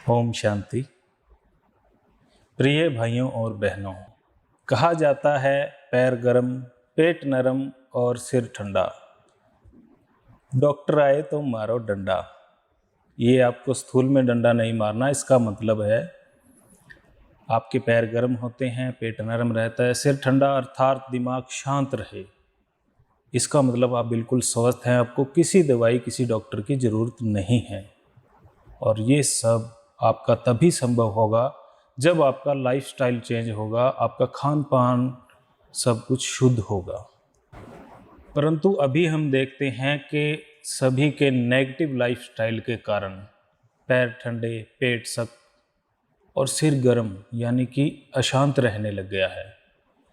ओम शांति। प्रिय भाइयों और बहनों, कहा जाता है पैर गरम, पेट नरम और सिर ठंडा। डॉक्टर आए तो मारो डंडा। ये आपको स्थूल में डंडा नहीं मारना, इसका मतलब है आपके पैर गर्म होते हैं, पेट नरम रहता है, सिर ठंडा अर्थात दिमाग शांत रहे। इसका मतलब आप बिल्कुल स्वस्थ हैं, आपको किसी दवाई किसी डॉक्टर की ज़रूरत नहीं है। और ये सब आपका तभी संभव होगा जब आपका लाइफस्टाइल चेंज होगा, आपका खान पान सब कुछ शुद्ध होगा। परंतु अभी हम देखते हैं कि सभी के नेगेटिव लाइफस्टाइल के कारण पैर ठंडे, पेट सख्त और सिर गर्म यानी कि अशांत रहने लग गया है।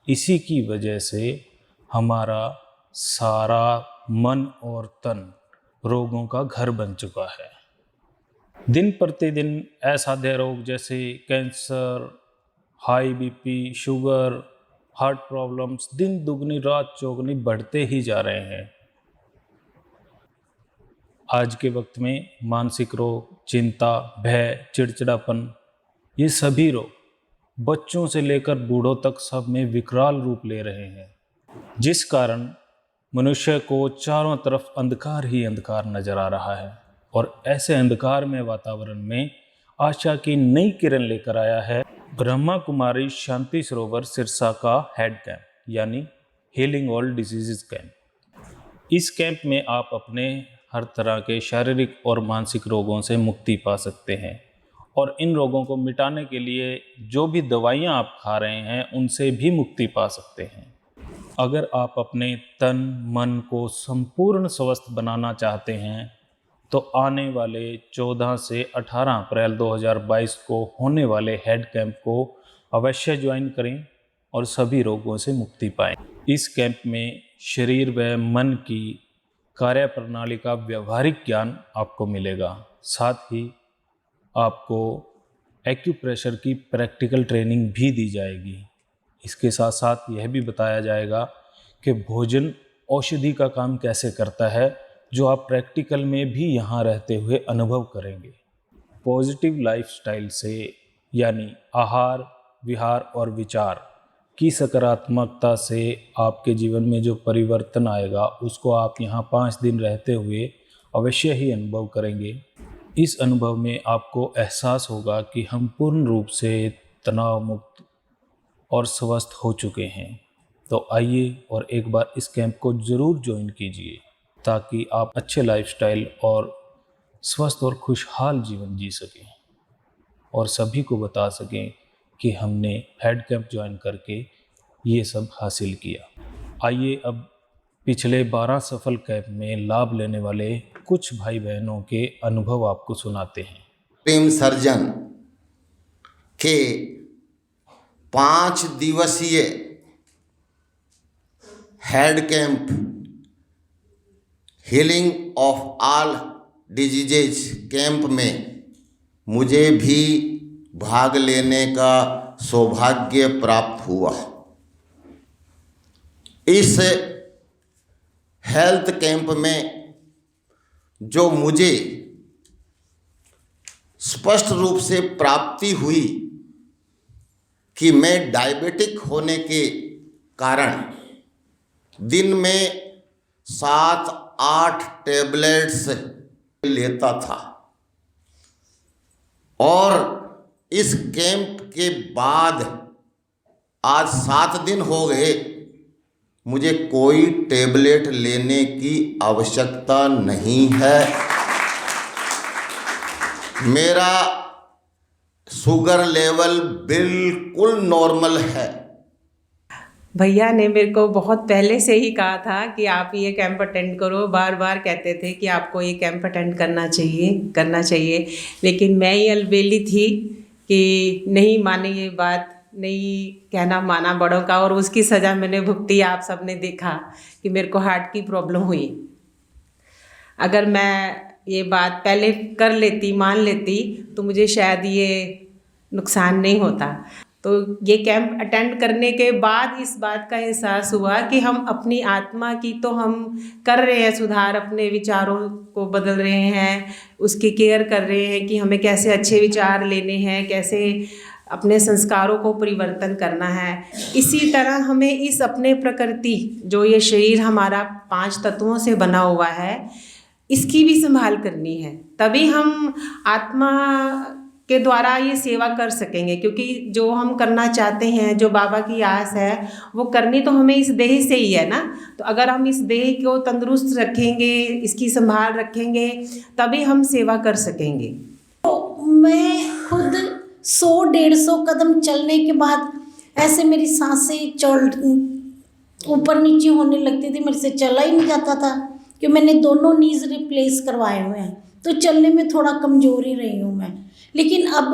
इसी की वजह से हमारा सारा मन और तन रोगों का घर बन चुका है। दिन प्रतिदिन असाध्य रोग जैसे cancer, high BP, sugar, heart problems दिन दुगनी रात चौगनी बढ़ते ही जा रहे हैं। आज के वक्त में मानसिक रोग, चिंता, भय, चिड़चिड़ापन, ये सभी रोग बच्चों से लेकर बूढ़ों तक सब में विकराल रूप ले रहे हैं, जिस कारण मनुष्य को चारों तरफ अंधकार ही अंधकार नजर आ रहा है। और ऐसे अंधकार में वातावरण में आशा की नई किरण लेकर आया है ब्रह्मा कुमारी शांति सरोवर सिरसा का हेड कैंप यानी हीलिंग ऑल डिजीजेस कैंप। इस कैंप में आप अपने हर तरह के शारीरिक और मानसिक रोगों से मुक्ति पा सकते हैं और इन रोगों को मिटाने के लिए जो भी दवाइयाँ आप खा रहे हैं उनसे भी मुक्ति पा सकते हैं। अगर आप अपने तन मन को संपूर्ण स्वस्थ बनाना चाहते हैं तो आने वाले 14 से 18 अप्रैल 2022 को होने वाले हेड कैंप को अवश्य ज्वाइन करें और सभी रोगों से मुक्ति पाएं। इस कैंप में शरीर व मन की कार्यप्रणाली का व्यवहारिक ज्ञान आपको मिलेगा। साथ ही आपको एक्यूप्रेशर की प्रैक्टिकल ट्रेनिंग भी दी जाएगी। इसके साथ साथ यह भी बताया जाएगा कि भोजन औषधि का काम कैसे करता है, जो आप प्रैक्टिकल में भी यहाँ रहते हुए अनुभव करेंगे। पॉजिटिव लाइफस्टाइल से यानी आहार, विहार और विचार की सकारात्मकता से आपके जीवन में जो परिवर्तन आएगा उसको आप यहाँ 5 दिन रहते हुए अवश्य ही अनुभव करेंगे। इस अनुभव में आपको एहसास होगा कि हम पूर्ण रूप से तनाव मुक्त और स्वस्थ हो चुके हैं। तो आइए और एक बार इस कैंप को ज़रूर ज्वाइन कीजिए ताकि आप अच्छे लाइफस्टाइल और स्वस्थ और खुशहाल जीवन जी सकें और सभी को बता सकें कि हमने हेड कैंप ज्वाइन करके ये सब हासिल किया। आइए अब पिछले 12 सफल कैंप में लाभ लेने वाले कुछ भाई बहनों के अनुभव आपको सुनाते हैं। प्रेम सर्जन के 5 दिवसीय head camp healing of all diseases camp में मुझे भी भाग लेने का सौभाग्य प्राप्त हुआ। इस हेल्थ कैंप में जो मुझे स्पष्ट रूप से प्राप्ति हुई कि मैं डायबिटिक होने के कारण दिन में 7-8 टैबलेट्स लेता था और इस कैंप के बाद आज 7 दिन हो गए, मुझे कोई टैबलेट लेने की आवश्यकता नहीं है। मेरा शुगर लेवल बिल्कुल नॉर्मल है। भैया ने मेरे को बहुत पहले से ही कहा था कि आप ये कैंप अटेंड करो, बार बार कहते थे कि आपको ये कैंप अटेंड करना चाहिए, लेकिन मैं ही अलबेली थी कि नहीं मानी ये बात, नहीं कहना माना बड़ों का, और उसकी सज़ा मैंने भुगती। आप सबने देखा कि मेरे को हार्ट की प्रॉब्लम हुई। अगर मैं ये बात पहले कर लेती, मान लेती, तो मुझे शायद ये नुकसान नहीं होता। तो ये कैंप अटेंड करने के बाद इस बात का एहसास हुआ कि हम अपनी आत्मा की तो हम कर रहे हैं सुधार, अपने विचारों को बदल रहे हैं, उसकी केयर कर रहे हैं कि हमें कैसे अच्छे विचार लेने हैं, कैसे अपने संस्कारों को परिवर्तन करना है। इसी तरह हमें इस अपने प्रकृति, जो ये शरीर हमारा 5 तत्वों से बना हुआ है, इसकी भी संभाल करनी है। तभी हम आत्मा के द्वारा ये सेवा कर सकेंगे, क्योंकि जो हम करना चाहते हैं, जो बाबा की आस है, वो करनी तो हमें इस देह से ही है ना। तो अगर हम इस देह को तंदुरुस्त रखेंगे, इसकी संभाल रखेंगे, तभी हम सेवा कर सकेंगे। तो मैं खुद 100-150 कदम चलने के बाद ऐसे मेरी सांसें चल ऊपर नीचे होने लगती थी, मेरे से चला ही नहीं जाता था, कि मैंने दोनों नीज रिप्लेस करवाए हुए हैं, तो चलने में थोड़ा कमज़ोर ही रही हूँ मैं। लेकिन अब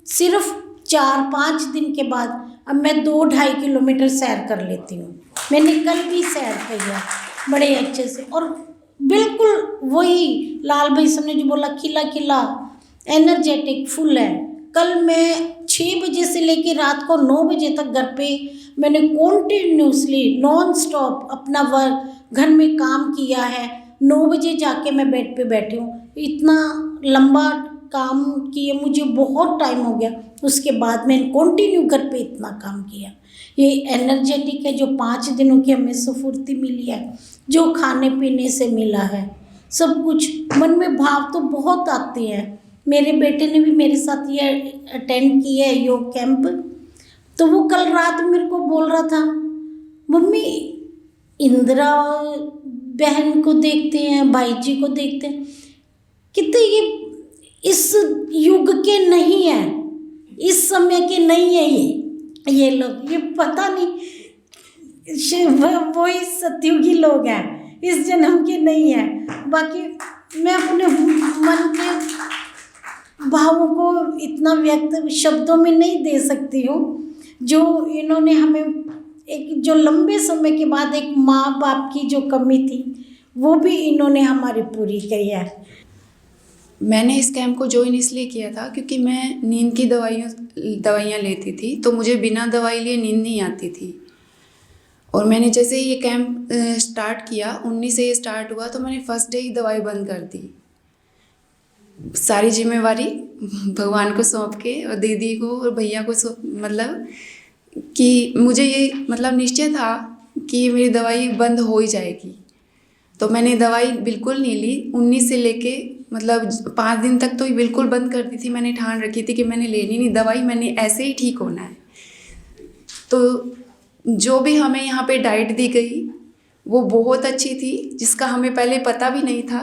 सिर्फ 4-5 दिन के बाद अब मैं 2-2.5 किलोमीटर सैर कर लेती हूँ। मैंने कल भी सैर की है बड़े अच्छे से, और बिल्कुल वही लाल भाई साहब ने जो बोला, खिला खिला एनर्जेटिक फुल है। कल मैं 6 बजे से लेकर रात को 9 बजे तक घर पे मैंने कॉन्टिन्यूसली नॉन स्टॉप अपना वर्क घर में काम किया है। 9 बजे जाके मैं बेड पे बैठी हूँ। इतना लंबा काम किए मुझे बहुत टाइम हो गया, उसके बाद मैंने कंटिन्यू घर पे इतना काम किया। ये एनर्जेटिक है, जो 5 दिनों की हमें स्फूर्ति मिली है, जो खाने पीने से मिला है, सब कुछ मन में भाव तो बहुत आते हैं। मेरे बेटे ने भी मेरे साथ ये अटेंड किया है योग कैंप, तो वो कल रात मेरे को बोल रहा था, मम्मी इंदिरा बहन को देखते हैं, भाई जी को देखते हैं, कितने ये इस युग के नहीं है, इस समय के नहीं है ये लोग, ये पता नहीं वो ही सतयुगी लोग हैं, इस जन्म के नहीं है। बाकी मैं अपने मन के भावों को इतना व्यक्त शब्दों में नहीं दे सकती हूँ, जो इन्होंने हमें एक जो लंबे समय के बाद एक माँ बाप की जो कमी थी, वो भी इन्होंने हमारी पूरी की है। मैंने इस कैंप को ज्वाइन इसलिए किया था क्योंकि मैं नींद की दवाइयाँ लेती थी, तो मुझे बिना दवाई लिए नींद नहीं आती थी। और मैंने जैसे ही ये कैंप स्टार्ट किया, 19 से ये स्टार्ट हुआ, तो मैंने फर्स्ट डे ही दवाई बंद कर दी। सारी जिम्मेवारी भगवान को सौंप के और दीदी को और भैया को मतलब कि मुझे ये मतलब निश्चय था कि मेरी दवाई बंद हो ही जाएगी। तो मैंने दवाई बिल्कुल नहीं ली। 19 से लेके मतलब 5 दिन तक तो बिल्कुल बंद कर दी थी। मैंने ठान रखी थी कि मैंने लेनी नहीं दवाई, मैंने ऐसे ही ठीक होना है। तो जो भी हमें यहाँ पे डाइट दी गई वो बहुत अच्छी थी, जिसका हमें पहले पता भी नहीं था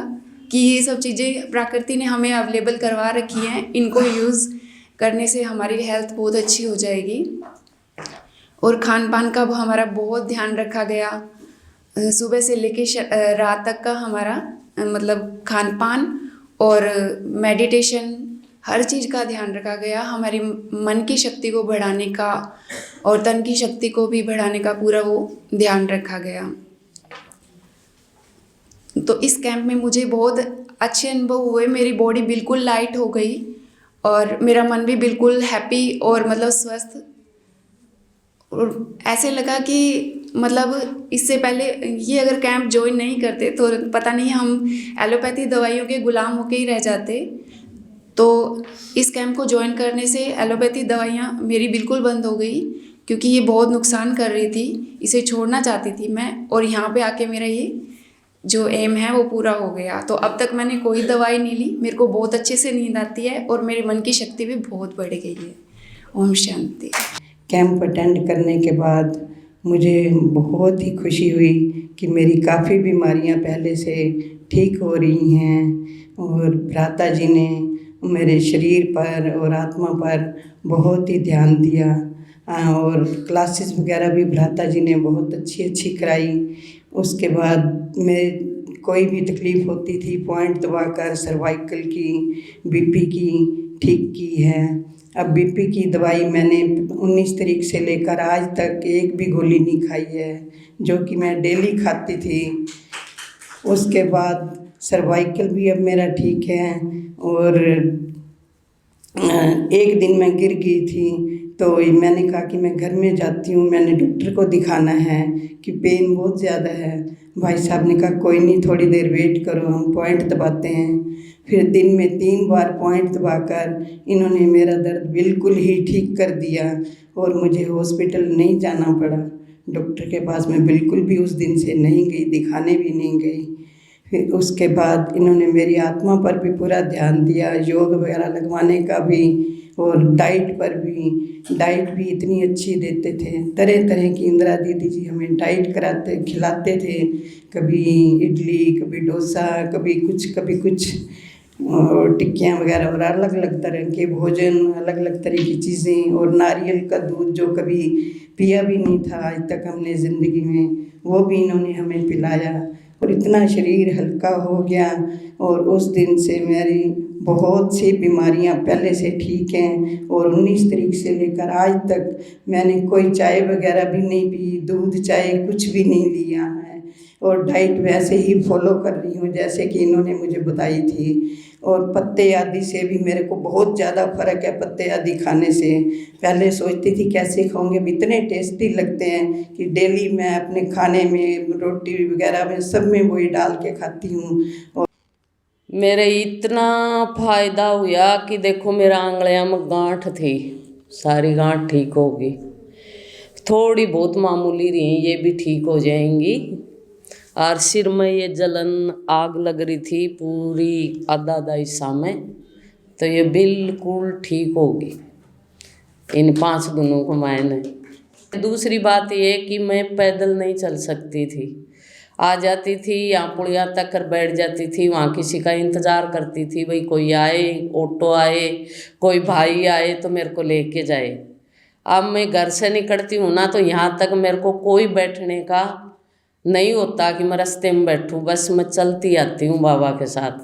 कि ये सब चीज़ें प्रकृति ने हमें अवेलेबल करवा रखी हैं। इनको यूज़ करने से हमारी हेल्थ बहुत अच्छी हो जाएगी। और खान पान का हमारा बहुत ध्यान रखा गया। सुबह से लेके रात तक का हमारा मतलब खान पान और मेडिटेशन, हर चीज़ का ध्यान रखा गया। हमारी मन की शक्ति को बढ़ाने का और तन की शक्ति को भी बढ़ाने का पूरा वो ध्यान रखा गया। तो इस कैंप में मुझे बहुत अच्छे अनुभव हुए। मेरी बॉडी बिल्कुल लाइट हो गई और मेरा मन भी बिल्कुल हैप्पी और मतलब स्वस्थ। और ऐसे लगा कि मतलब इससे पहले ये अगर कैंप ज्वाइन नहीं करते तो पता नहीं हम एलोपैथी दवाइयों के गुलाम होके ही रह जाते। तो इस कैंप को ज्वाइन करने से एलोपैथी दवाइयाँ मेरी बिल्कुल बंद हो गई, क्योंकि ये बहुत नुकसान कर रही थी। इसे छोड़ना चाहती थी मैं, और यहाँ पे आके मेरा ये जो एम है वो पूरा हो गया। तो अब तक मैंने कोई दवाई नहीं ली। मेरे को बहुत अच्छे से नींद आती है और मेरे मन की शक्ति भी बहुत बढ़ गई है। ओम शांति। कैंप अटेंड करने के बाद मुझे बहुत ही खुशी हुई कि मेरी काफ़ी बीमारियां पहले से ठीक हो रही हैं। और भ्राता जी ने मेरे शरीर पर और आत्मा पर बहुत ही ध्यान दिया। और क्लासेस वगैरह भी भ्राता जी ने बहुत अच्छी कराई। उसके बाद मैं कोई भी तकलीफ़ होती थी, पॉइंट दबाकर सर्वाइकल की, बीपी की ठीक की है। अब बीपी की दवाई मैंने 19 तारीख से लेकर आज तक एक भी गोली नहीं खाई है, जो कि मैं डेली खाती थी। उसके बाद सर्वाइकल भी अब मेरा ठीक है। और एक दिन मैं गिर गई थी तो मैंने कहा कि मैं घर में जाती हूँ, मैंने डॉक्टर को दिखाना है कि पेन बहुत ज़्यादा है। भाई साहब ने कहा कोई नहीं, थोड़ी देर वेट करो, हम पॉइंट दबाते हैं। फिर दिन में 3 बार पॉइंट दबाकर इन्होंने मेरा दर्द बिल्कुल ही ठीक कर दिया और मुझे हॉस्पिटल नहीं जाना पड़ा। डॉक्टर के पास मैं बिल्कुल भी उस दिन से नहीं गई, दिखाने भी नहीं गई। फिर उसके बाद इन्होंने मेरी आत्मा पर भी पूरा ध्यान दिया, योग वगैरह लगवाने का भी, और डाइट पर भी। डाइट भी इतनी अच्छी देते थे, तरह तरह की इंदिरा दीदी जी हमें डाइट कराते खिलाते थे, कभी इडली, कभी डोसा, कभी कुछ और टिक्कियाँ वगैरह, और अलग अलग तरह के भोजन, अलग अलग तरह की चीज़ें, और नारियल का दूध जो कभी पिया भी नहीं था आज तक हमने ज़िंदगी में, वो भी इन्होंने हमें पिलाया और इतना शरीर हल्का हो गया। और उस दिन से मेरी बहुत सी बीमारियां पहले से ठीक हैं और 19 तारीख से लेकर आज तक मैंने कोई चाय वगैरह भी नहीं पी, दूध चाय कुछ भी नहीं लिया है, और डाइट वैसे ही फॉलो कर रही हूँ जैसे कि इन्होंने मुझे बताई थी। और पत्ते आदि से भी मेरे को बहुत ज़्यादा फ़र्क है। पत्ते आदि खाने से पहले सोचती थी कैसे खाऊंगे, इतने टेस्टी लगते हैं कि डेली मैं अपने खाने में, रोटी वगैरह में, सब में वही डाल के खाती हूँ। मेरे इतना फायदा हुआ कि देखो मेरा आंगलियां में गांठ थी, सारी गांठ ठीक होगी, थोड़ी बहुत मामूली रही, ये भी ठीक हो जाएंगी। और सिर में ये जलन आग लग रही थी पूरी आधा हिस्सा में, तो ये बिल्कुल ठीक होगी इन 5 दिनों को मैंने। दूसरी बात ये कि मैं पैदल नहीं चल सकती थी, आ जाती थी यहाँ पुड़िया तक कर बैठ जाती थी, वहाँ किसी का इंतज़ार करती थी, भाई कोई आए, ऑटो आए, कोई भाई आए तो मेरे को लेके जाए। अब मैं घर से निकलती हूँ ना, तो यहाँ तक मेरे को कोई बैठने का नहीं होता कि मैं रास्ते में बैठूँ, बस मैं चलती आती हूँ बाबा के साथ।